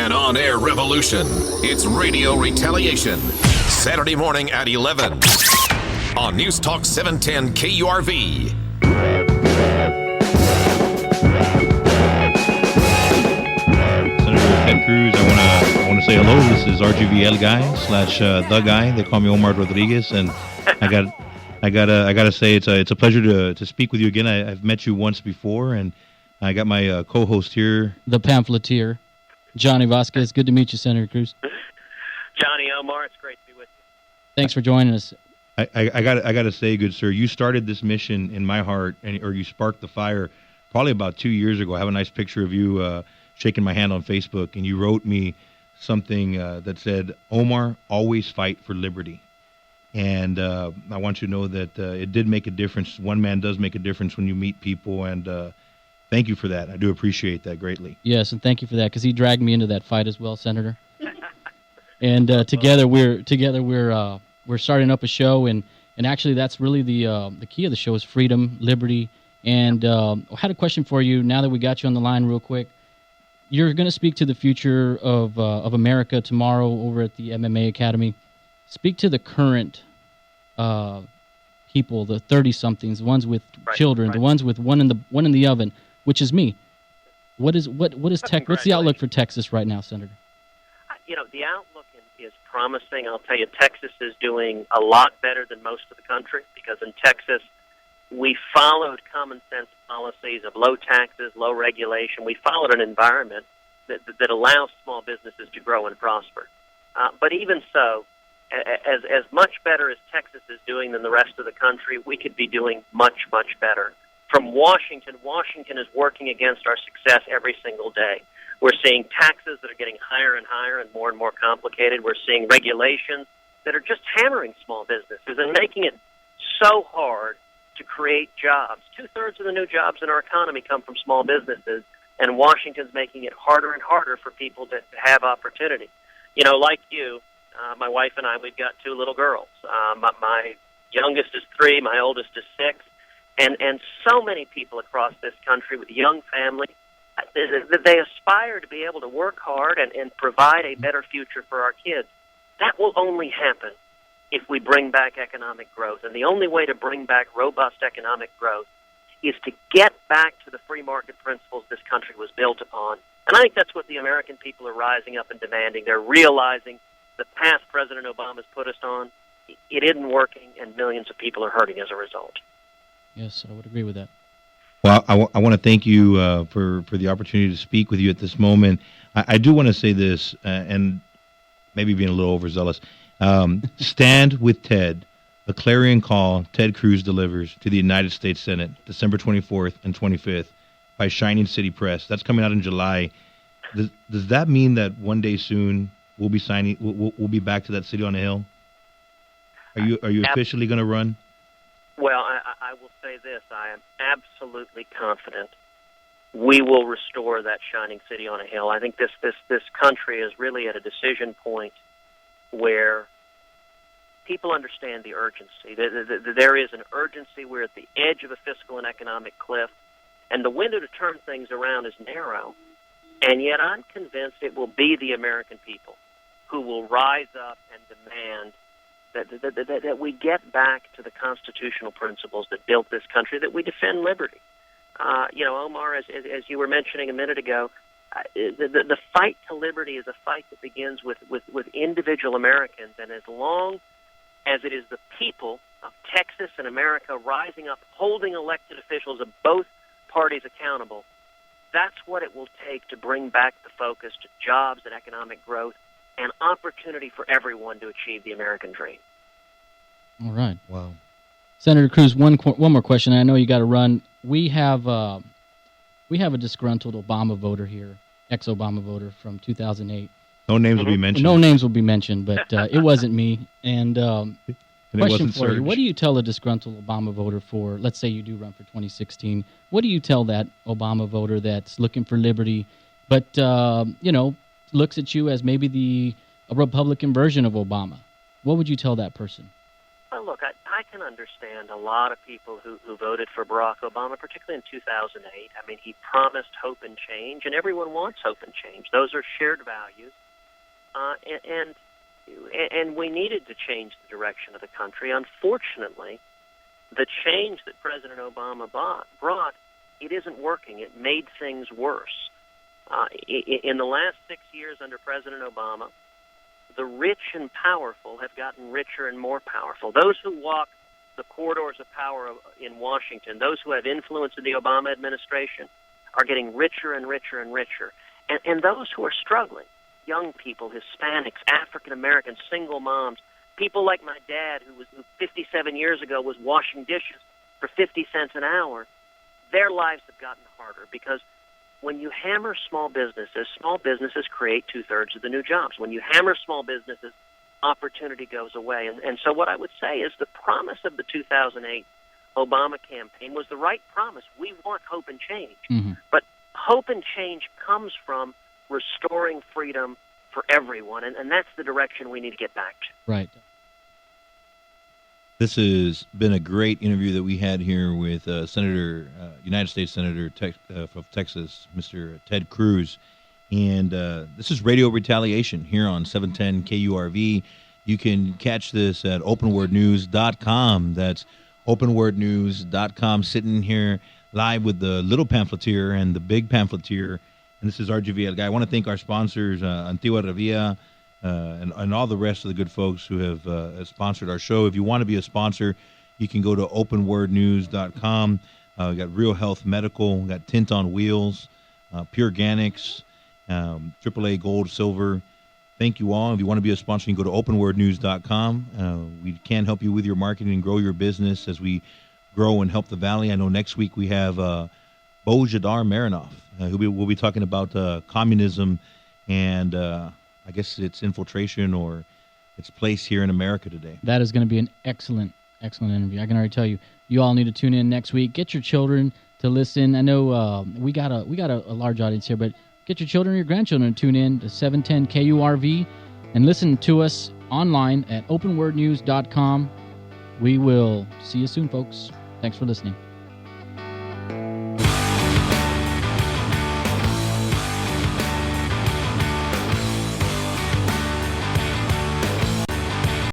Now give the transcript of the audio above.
An on-air revolution. It's Radio Retaliation. Saturday morning at 11 on News Talk 710 KURV. Senator Ted Cruz, I want to say hello. This is RGVL guy / the guy. They call me Omar Rodriguez, and I gotta say it's a pleasure to speak with you again. I've met you once before, and I got my co-host here, the pamphleteer, Johnny Vasquez. Good to meet you, Senator Cruz. Johnny, Omar, it's great to be with you. Thanks for joining us. I gotta say, good sir, you started this mission in my heart, or you sparked the fire probably about 2 years ago. I have a nice picture of you shaking my hand on Facebook, and you wrote me something that said, "Omar, always fight for liberty." And I want you to know that it did make a difference. One man does make a difference when you meet people, and thank you for that. I do appreciate that greatly. Yes, and thank you for that, because he dragged me into that fight as well, Senator. And together we're starting up a show, and actually that's really the key of the show is freedom, liberty. And I had a question for you now that we got you on the line real quick. You're going to speak to the future of America tomorrow over at the MMA Academy. Speak to the current people, the 30-somethings, the ones with children, the ones with one in the oven, which is me. What is what's the outlook for Texas right now, Senator? You know, the outlook is promising. I'll tell you, Texas is doing a lot better than most of the country, because in Texas we followed common sense policies of low taxes, low regulation. We followed an environment that allows small businesses to grow and prosper. But even so, as much better as Texas is doing than the rest of the country, we could be doing much, much better. From Washington is working against our success every single day. We're seeing taxes that are getting higher and higher and more complicated. We're seeing regulations that are just hammering small businesses and making it so hard to create jobs. 2/3 of the new jobs in our economy come from small businesses, and Washington's making it harder and harder for people to have opportunity. You know, like you, my wife and I, we've got 2 little girls. My youngest is 3, my oldest is 6, and so many people across this country with young families, they aspire to be able to work hard and provide a better future for our kids. That will only happen if we bring back economic growth. And the only way to bring back robust economic growth is to get back to the free market principles this country was built upon. And I think that's what the American people are rising up and demanding. They're realizing the path President Obama's put us on, it isn't working, and millions of people are hurting as a result. Yes, I would agree with that. Well, I want to thank you for the opportunity to speak with you at this moment. I do want to say this, and maybe being a little overzealous. Stand with Ted, a clarion call Ted Cruz delivers to the United States Senate, December 24th and 25th, by Shining City Press. That's coming out in July. Does that mean that one day soon we'll be signing? We'll be back to that city on a hill? Are you officially going to run? Well, I will say this. I am absolutely confident we will restore that shining city on a hill. I think this country is really at a decision point where people understand the urgency. There is an urgency. We're at the edge of a fiscal and economic cliff, and the window to turn things around is narrow. And yet I'm convinced it will be the American people who will rise up and demand that we get back to the constitutional principles that built this country, that we defend liberty. You know, Omar, as you were mentioning a minute ago, the fight to liberty is a fight that begins with individual Americans, and as long as it is the people of Texas and America rising up, holding elected officials of both parties accountable, that's what it will take to bring back the focus to jobs and economic growth and opportunity for everyone to achieve the American dream. All right. Wow. Senator Cruz, one more question. I know you got to run. We have a disgruntled Obama voter here, ex-Obama voter from 2008. No names will be mentioned. No names will be mentioned, but it wasn't me. And question for you, what do you tell a disgruntled Obama voter for, let's say you do run for 2016, what do you tell that Obama voter that's looking for liberty, but, looks at you as maybe a Republican version of Obama? What would you tell that person? Well, look, I can understand a lot of people who voted for Barack Obama, particularly in 2008. I mean, he promised hope and change, and everyone wants hope and change. Those are shared values. And we needed to change the direction of the country. Unfortunately, the change that President Obama brought, it isn't working. It made things worse. In the last 6 years under President Obama, the rich and powerful have gotten richer and more powerful. Those who walk the corridors of power in Washington, those who have influence in the Obama administration, are getting richer and richer and richer. And those who are struggling, young people, Hispanics, African Americans, single moms, people like my dad, who 57 years ago was washing dishes for 50 cents an hour, their lives have gotten harder because when you hammer small businesses create 2/3 of the new jobs. When you hammer small businesses, opportunity goes away. And so what I would say is the promise of the 2008 Obama campaign was the right promise. We want hope and change. Mm-hmm. But hope and change comes from restoring freedom for everyone, and that's the direction we need to get back to. Right. This has been a great interview that we had here with United States Senator from Texas, Mr. Ted Cruz. And this is Radio Retaliation here on 710 KURV. You can catch this at openwordnews.com. That's openwordnews.com, sitting here live with the little pamphleteer and the big pamphleteer. And this is RGV El Guy. I want to thank our sponsors, Antigua Revilla, and all the rest of the good folks who have sponsored our show. If you want to be a sponsor, you can go to openwordnews.com. We got Real Health Medical, we got Tint on Wheels, Pure Organics, AAA Gold, Silver. Thank you all. If you want to be a sponsor, you can go to openwordnews.com. We can help you with your marketing and grow your business as we grow and help the Valley. I know next week we have Bo Jadar Marinoff. We'll be talking about communism and I guess its infiltration or its place here in America today. That is going to be an excellent interview. I can already tell you. You all need to tune in next week. Get your children to listen. I know we got a large audience here, but get your children and your grandchildren to tune in to 710 KURV and listen to us online at openwordnews.com. We will see you soon, folks. Thanks for listening.